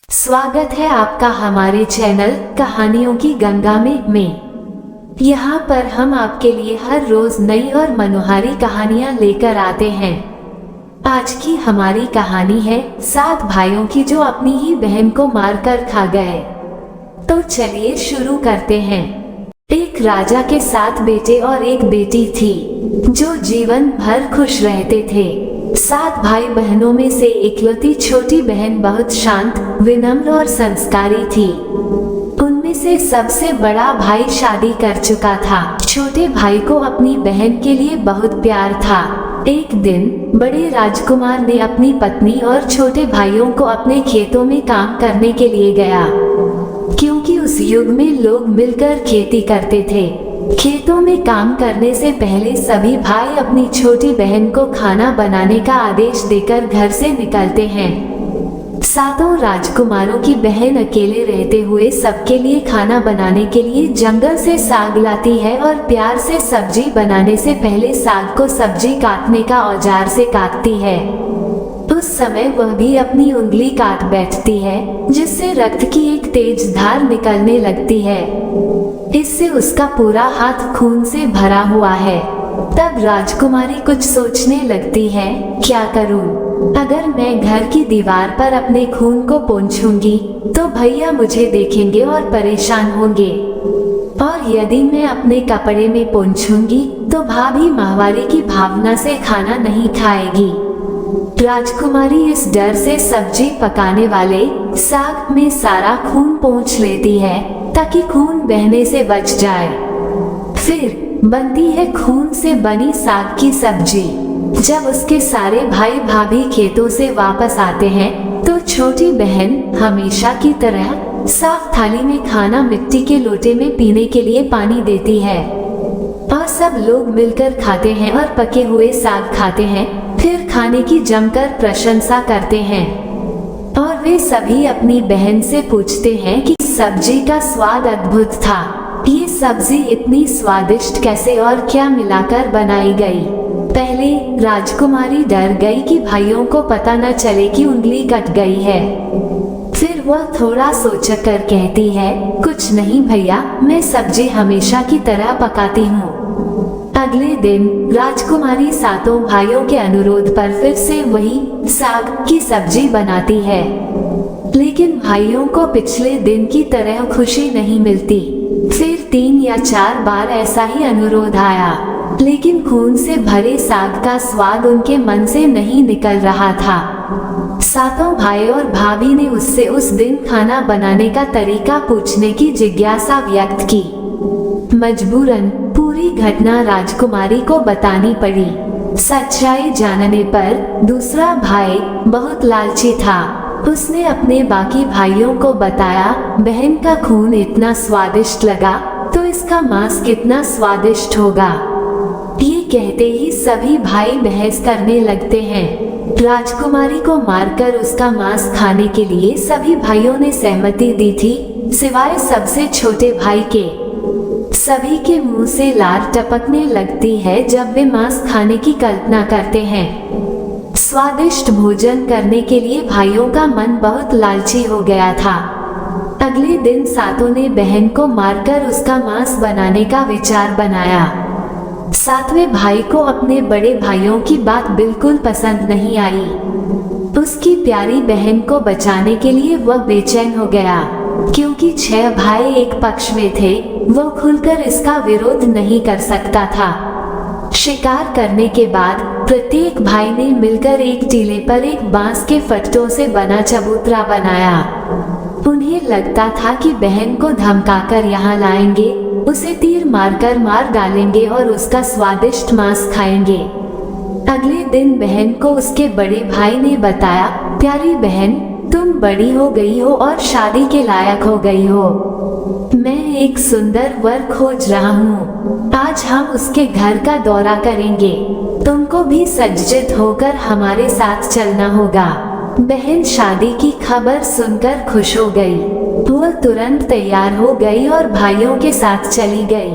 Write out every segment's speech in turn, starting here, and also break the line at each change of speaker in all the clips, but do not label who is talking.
स्वागत है आपका हमारे चैनल कहानियों की गंगा में। यहाँ पर हम आपके लिए हर रोज नई और मनोहारी कहानियाँ लेकर आते हैं। आज की हमारी कहानी है 7 भाइयों की जो अपनी ही बहन को मारकर खा गए। तो चलिए शुरू करते हैं। एक राजा के 7 बेटे और एक बेटी थी जो जीवन भर खुश रहते थे। 7 भाई बहनों में से इकलौती छोटी बहन बहुत शांत, विनम्र और संस्कारी थी। उनमें से सबसे बड़ा भाई शादी कर चुका था। छोटे भाई को अपनी बहन के लिए बहुत प्यार था। एक दिन बड़े राजकुमार ने अपनी पत्नी और छोटे भाइयों को अपने खेतों में काम करने के लिए गया, क्योंकि उस युग में लोग मिलकर खेती करते थे। खेतों में काम करने से पहले सभी भाई अपनी छोटी बहन को खाना बनाने का आदेश देकर घर से निकलते हैं। 7 राजकुमारों की बहन अकेले रहते हुए सबके लिए खाना बनाने के लिए जंगल से साग लाती है और प्यार से सब्जी बनाने से पहले साग को सब्जी काटने का औजार से काटती है। उस समय वह भी अपनी उंगली काट बैठती है, जिससे रक्त की एक तेज धार निकलने लगती है। इससे उसका पूरा हाथ खून से भरा हुआ है। तब राजकुमारी कुछ सोचने लगती है, क्या करूं? अगर मैं घर की दीवार पर अपने खून को पोंछूंगी तो भैया मुझे देखेंगे और परेशान होंगे, और यदि मैं अपने कपड़े में पोंछूंगी तो भाभी माहवारी की भावना से खाना नहीं खाएगी। राजकुमारी इस डर से सब्जी पकाने वाले साग में सारा खून पोंछ लेती है ताकि खून बहने से बच जाए। फिर बनती है खून से बनी साग की सब्जी। जब उसके सारे भाई भाभी खेतों से वापस आते हैं तो छोटी बहन हमेशा की तरह साफ थाली में खाना मिट्टी के लोटे में पीने के लिए पानी देती है, और सब लोग मिलकर खाते हैं और पके हुए साग खाते हैं। फिर खाने की जमकर प्रशंसा करते हैं, और वे सभी अपनी बहन से पूछते हैं कि सब्जी का स्वाद अद्भुत था। ये सब्जी इतनी स्वादिष्ट कैसे और क्या मिलाकर बनाई गई? पहले राजकुमारी डर गई कि भाइयों को पता न चले कि उंगली कट गई है। फिर वह थोड़ा सोचकर कहती है, कुछ नहीं भैया, मैं सब्जी हमेशा की तरह पकाती हूँ। अगले दिन राजकुमारी 7 भाइयों के अनुरोध पर फिर से वही साग की सब्जी बनाती है, लेकिन भाइयों को पिछले दिन की तरह खुशी नहीं मिलती। फिर 3 या 4 बार ऐसा ही अनुरोध आया, लेकिन खून से भरे साग का स्वाद उनके मन से नहीं निकल रहा था। 7 भाई और भाभी ने उससे उस दिन खाना बनाने का तरीका पूछने की जिज्ञासा व्यक्त की। मजबूरन पूरी घटना राजकुमारी को बतानी पड़ी। सच्चाई जानने पर दूसरा भाई बहुत लालची था। उसने अपने बाकी भाइयों को बताया, बहन का खून इतना स्वादिष्ट लगा तो इसका मांस कितना स्वादिष्ट होगा। ये कहते ही सभी भाई बहस करने लगते हैं। राजकुमारी को मारकर उसका मांस खाने के लिए सभी भाइयों ने सहमति दी थी, सिवाय सबसे छोटे भाई के। सभी के मुंह से लार टपकने लगती है जब वे मांस खाने की कल्पना करते हैं। स्वादिष्ट भोजन करने के लिए भाइयों का मन बहुत लालची हो गया था। अगले दिन 7 ने बहन को मारकर उसका मांस बनाने का विचार बनाया। 7वें भाई को अपने बड़े भाइयों की बात बिल्कुल पसंद नहीं आई। उसकी प्यारी बहन को बचाने के लिए वह बेचैन हो गया, क्योंकि 6 भाई एक पक्ष में थे। वह खुलकर इसका विरोध नहीं कर सकता था। शिकार करने के बाद प्रत्येक भाई ने मिलकर एक टीले पर एक बांस के फट्टों से बना चबूतरा बनाया। उन्हें लगता था कि बहन को धमकाकर यहाँ लाएंगे, उसे तीर मारकर मार डालेंगे और उसका स्वादिष्ट मांस खाएंगे। अगले दिन बहन को उसके बड़े भाई ने बताया, प्यारी बहन, तुम बड़ी हो गई हो और शादी के लायक हो गई हो। मैं एक सुंदर वर खोज रहा हूँ। आज हम उसके घर का दौरा करेंगे। तुमको भी सज्जित होकर हमारे साथ चलना होगा। बहन शादी की खबर सुनकर खुश हो गई। वह तुरंत तैयार हो गई और भाइयों के साथ चली गई।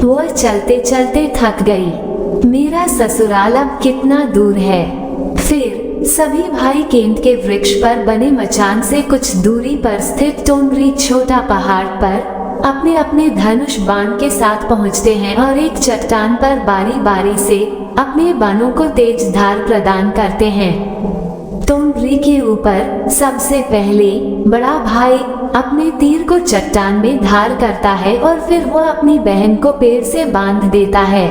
वह चलते चलते थक गई। मेरा ससुराल अब कितना दूर है। फिर सभी भाई केंट के वृक्ष पर बने मचान से कुछ दूरी पर स्थित टोनरी छोटा पहाड़ पर अपने अपने धनुष बाण के साथ पहुंचते हैं और एक चट्टान पर बारी बारी से अपने बाणों को तेज धार प्रदान करते हैं। टोनरी के ऊपर सबसे पहले बड़ा भाई अपने तीर को चट्टान में धार करता है और फिर वह अपनी बहन को पेड़ से बांध देता है।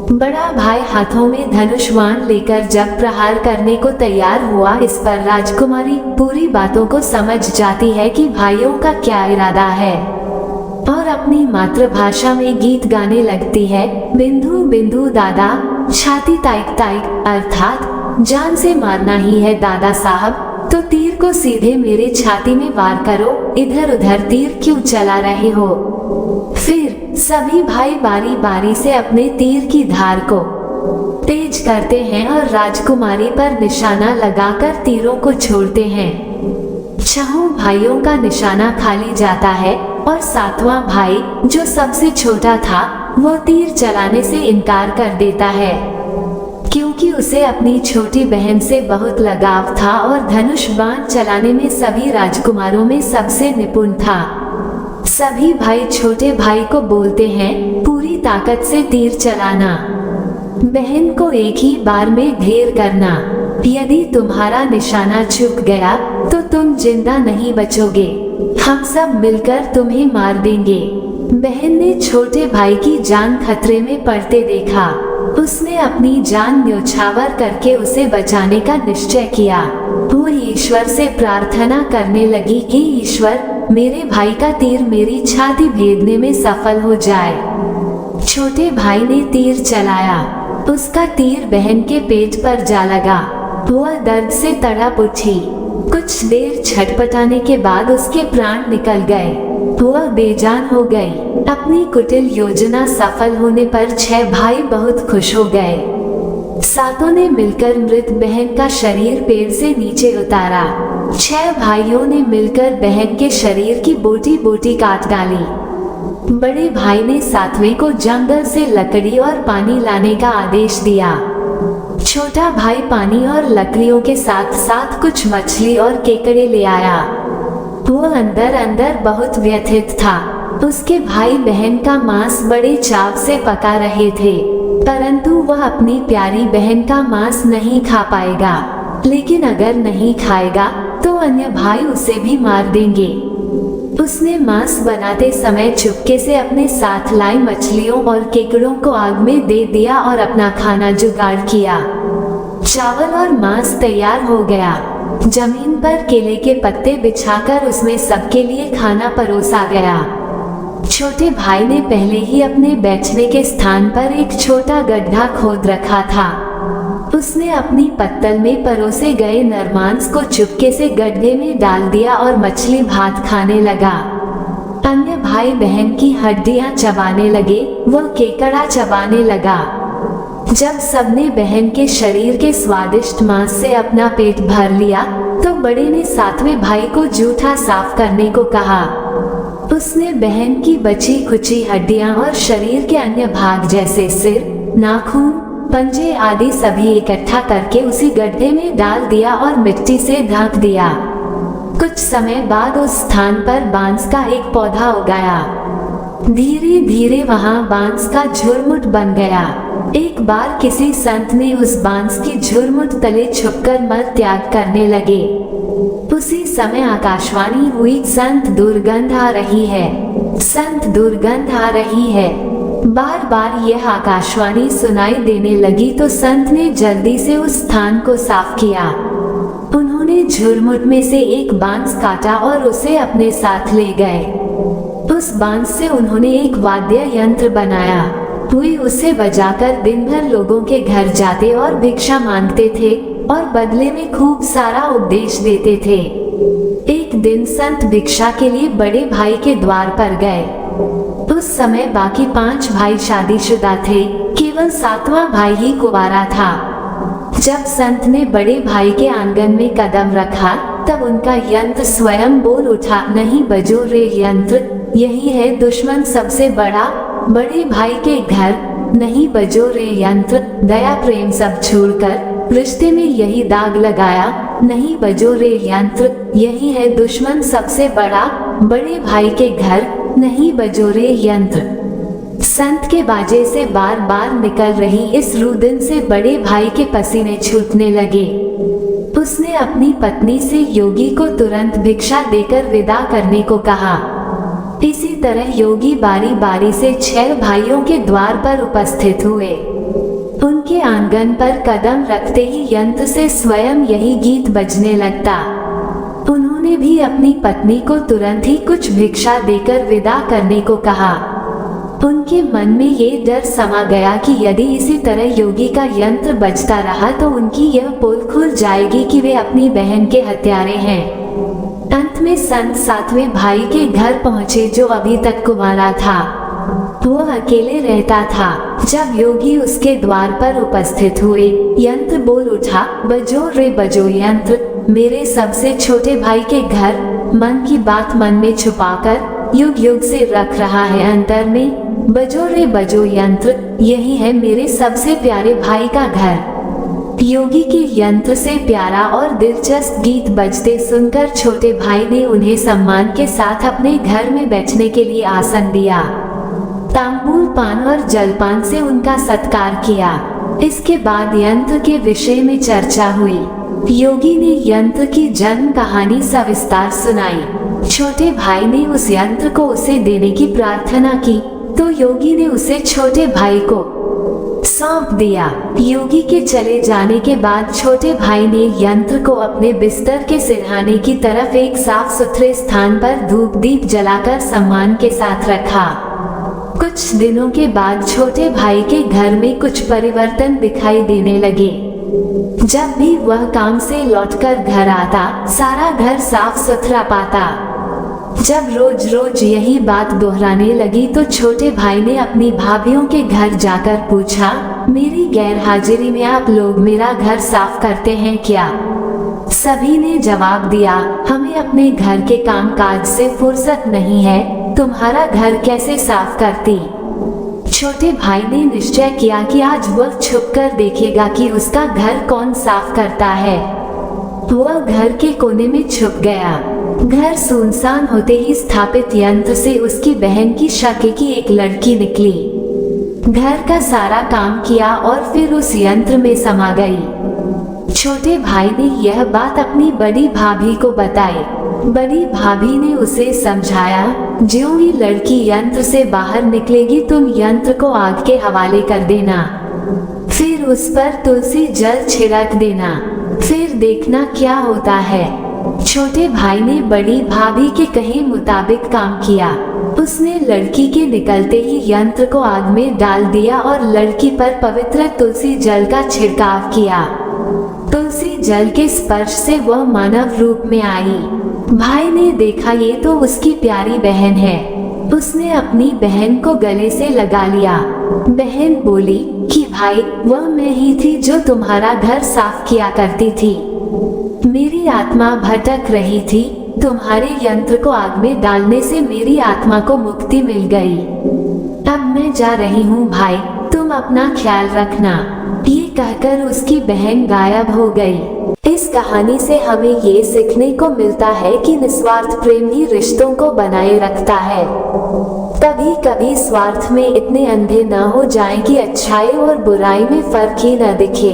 बड़ा भाई हाथों में धनुष बाण लेकर जब प्रहार करने को तैयार हुआ, इस पर राजकुमारी पूरी बातों को समझ जाती है कि भाइयों का क्या इरादा है और अपनी मातृभाषा में गीत गाने लगती है। बिंदु बिंदु दादा, छाती ताइक ताइक, अर्थात जान से मारना ही है दादा साहब, तो तीर को सीधे मेरे छाती में वार करो, इधर उधर तीर क्यों चला रहे हो। फिर सभी भाई बारी बारी से अपने तीर की धार को तेज करते हैं और राजकुमारी पर निशाना लगाकर तीरों को छोड़ते हैं। छहों भाइयों का निशाना खाली जाता है और सातवां भाई, जो सबसे छोटा था, वो तीर चलाने से इनकार कर देता है क्योंकि उसे अपनी छोटी बहन से बहुत लगाव था और धनुष बाण चलाने में सभी राजकुमारों में सबसे निपुण था। सभी भाई छोटे भाई को बोलते हैं, पूरी ताकत से तीर चलाना, बहन को एक ही बार में ढेर करना। यदि तुम्हारा निशाना चूक गया तो तुम जिंदा नहीं बचोगे, हम सब मिलकर तुम्हें मार देंगे। बहन ने छोटे भाई की जान खतरे में पड़ते देखा। उसने अपनी जान न्योछावर करके उसे बचाने का निश्चय किया। वो ईश्वर से प्रार्थना करने लगी कि ईश्वर, मेरे भाई का तीर मेरी छाती भेदने में सफल हो जाए। छोटे भाई ने तीर चलाया, उसका तीर बहन के पेट पर जा लगा। वह दर्द से तड़प उठी। कुछ देर छटपटाने के बाद उसके प्राण निकल गए। वह बेजान हो गई। अपनी कुटिल योजना सफल होने पर 6 भाई बहुत खुश हो गए। सातों ने मिलकर मृत बहन का शरीर पेड़ से नीचे उतारा। 6 भाइयों ने मिलकर बहन के शरीर की बोटी बोटी काट डाली। बड़े भाई ने 7वें को जंगल से लकड़ी और पानी लाने का आदेश दिया। छोटा भाई पानी और लकड़ियों के साथ साथ कुछ मछली और केकड़े ले आया। वो अंदर अंदर बहुत व्यथित था। उसके भाई बहन का मांस बड़े चाव से पका रहे थे, परंतु वह अपनी प्यारी बहन का मांस नहीं खा पाएगा। लेकिन अगर नहीं खाएगा तो अन्य भाई उसे भी मार देंगे। उसने मांस बनाते समय चुपके से अपने साथ लाई मछलियों और केकड़ों को आग में दे दिया और अपना खाना जुगाड़ किया। चावल और मांस तैयार हो गया। जमीन पर केले के पत्ते बिछाकर उसमें सबके लिए खाना परोसा गया। छोटे भाई ने पहले ही अपने बैठने के स्थान पर एक छोटा गड्ढा खोद रखा था। उसने अपनी पत्तल में परोसे गए नरमांस को चुपके से गड्ढे में डाल दिया और मछली भात खाने लगा। अन्य भाई बहन की हड्डियां चबाने लगे, वह केकड़ा चबाने लगा। जब सबने बहन के शरीर के स्वादिष्ट मांस से अपना पेट भर लिया तो बड़े ने 7वें भाई को जूठा साफ करने को कहा। उसने बहन की बची खुची हड्डियां और शरीर के अन्य भाग जैसे सिर, नाखून, पंजे आदि सभी इकट्ठा करके उसी गड्ढे में डाल दिया और मिट्टी से ढक दिया। कुछ समय बाद उस स्थान पर बांस का एक पौधा उगाया। धीरे धीरे वहां बांस का झुरमुट बन गया। एक बार किसी संत ने उस बांस की झुरमुट तले छुपकर मल त्याग करने लगे। उसी समय आकाशवाणी हुई, संत दुर्गंध आ रही है, संत दुर्गंध आ रही है। बार बार यह आकाशवाणी सुनाई देने लगी तो संत ने जल्दी से उस स्थान को साफ किया। उन्होंने झुरमुट में से एक बांस काटा और उसे अपने साथ ले गए। उस बांस से उन्होंने एक वाद्य यंत्र बनाया। वे उसे बजाकर दिन भर लोगों के घर जाते और भिक्षा मांगते थे और बदले में खूब सारा उपदेश देते थे। एक दिन संत भिक्षा के लिए बड़े भाई के द्वार पर गए। उस समय बाकी 5 भाई शादीशुदा थे, केवल 7वां भाई ही कुंवारा था। जब संत ने बड़े भाई के आंगन में कदम रखा तब उनका यंत्र स्वयं बोल उठा, नहीं बजो रे यंत्र, यही है दुश्मन सबसे बड़ा, बड़े भाई के घर नहीं बजो रे यंत्र। दया प्रेम सब छोड़कर रिश्ते में यही दाग लगाया, नहीं बजो रे यंत्र, यही है दुश्मन सबसे बड़ा, बड़े भाई के घर नहीं बजो रे यंत्र। संत के बाजे से बार बार निकल रही इस रुदन से बड़े भाई के पसीने छूटने लगे। उसने अपनी पत्नी से योगी को तुरंत भिक्षा देकर विदा करने को कहा। इसी तरह योगी बारी बारी से 6 भाइयों के द्वार पर उपस्थित हुए। उनके आंगन पर कदम रखते ही यंत्र से स्वयं यही गीत बजने लगता। उन्होंने भी अपनी पत्नी को तुरंत ही कुछ भिक्षा देकर विदा करने को कहा। उनके मन में ये डर समा गया कि यदि इसी तरह योगी का यंत्र बजता रहा तो उनकी यह पोल खुल जाएगी कि वे अपनी बहन के हत्यारे हैं। अंत में संत 7वें भाई के घर पहुंचे जो अभी तक कुंवारा था। वो अकेले रहता था। जब योगी उसके द्वार पर उपस्थित हुए, यंत्र बोल उठा, बजो रे बजो यंत्र, मेरे सबसे छोटे भाई के घर, मन की बात मन में छुपाकर युग युग से रख रहा है अंतर में, बजो रे बजो यंत्र, यही है मेरे सबसे प्यारे भाई का घर। योगी के यंत्र से प्यारा और दिलचस्प गीत बजते सुनकर छोटे भाई ने उन्हें सम्मान के साथ अपने घर में बैठने के लिए आसन दिया। तांबूल पान और जलपान से उनका सत्कार किया। इसके बाद यंत्र के विषय में चर्चा हुई। योगी ने यंत्र की जन्म कहानी सविस्तार सुनाई। छोटे भाई ने उस यंत्र को उसे देने की प्रार्थना की तो योगी ने उसे छोटे भाई को सौंप दिया। योगी के चले जाने के बाद छोटे भाई ने यंत्र को अपने बिस्तर के सिरहाने की तरफ एक साफ सुथरे स्थान पर धूप दीप जलाकर सम्मान के साथ रखा। कुछ दिनों के बाद छोटे भाई के घर में कुछ परिवर्तन दिखाई देने लगे। जब भी वह काम से लौटकर घर आता, सारा घर साफ सुथरा पाता। जब रोज रोज यही बात दोहराने लगी तो छोटे भाई ने अपनी भाभीियों के घर जाकर पूछा, मेरी गैर हाजिरी में आप लोग मेरा घर साफ करते हैं क्या? सभी ने जवाब दिया, हमें अपने घर के कामकाज से फुर्सत नहीं है, तुम्हारा घर कैसे साफ करती? छोटे भाई ने निश्चय किया कि आज वह छुपकर देखेगा कि उसका घर कौन साफ करता है। वह घर के कोने में छुप गया। घर सुनसान होते ही स्थापित यंत्र से उसकी बहन की शक्ल की एक लड़की निकली। घर का सारा काम किया और फिर उस यंत्र में समा गई। छोटे भाई ने यह बात अपनी बड़ी भाभी को बताई। बड़ी भाभी ने उसे समझाया, ज्यों ही लड़की यंत्र से बाहर निकलेगी तुम यंत्र को आग के हवाले कर देना, फिर उस पर तुलसी जल छिड़क देना, फिर देखना क्या होता है। छोटे भाई ने बड़ी भाभी के कहे मुताबिक काम किया। उसने लड़की के निकलते ही यंत्र को आग में डाल दिया और लड़की पर पवित्र तुलसी जल का छिड़काव किया। तुलसी जल के स्पर्श से वह मानव रूप में आई। भाई ने देखा ये तो उसकी प्यारी बहन है। उसने अपनी बहन को गले से लगा लिया। बहन बोली कि भाई वह मैं ही थी जो तुम्हारा घर साफ किया करती थी। मेरी आत्मा भटक रही थी, तुम्हारे यंत्र को आग में डालने से मेरी आत्मा को मुक्ति मिल गई। अब मैं जा रही हूँ भाई, तुम अपना ख्याल रखना। ये कहकर उसकी बहन गायब हो गई। इस कहानी से हमें ये सीखने को मिलता है कि निस्वार्थ प्रेम ही रिश्तों को बनाए रखता है। कभी कभी स्वार्थ में इतने अंधे न हो जाएं कि अच्छाई और बुराई में फर्क ही न दिखे।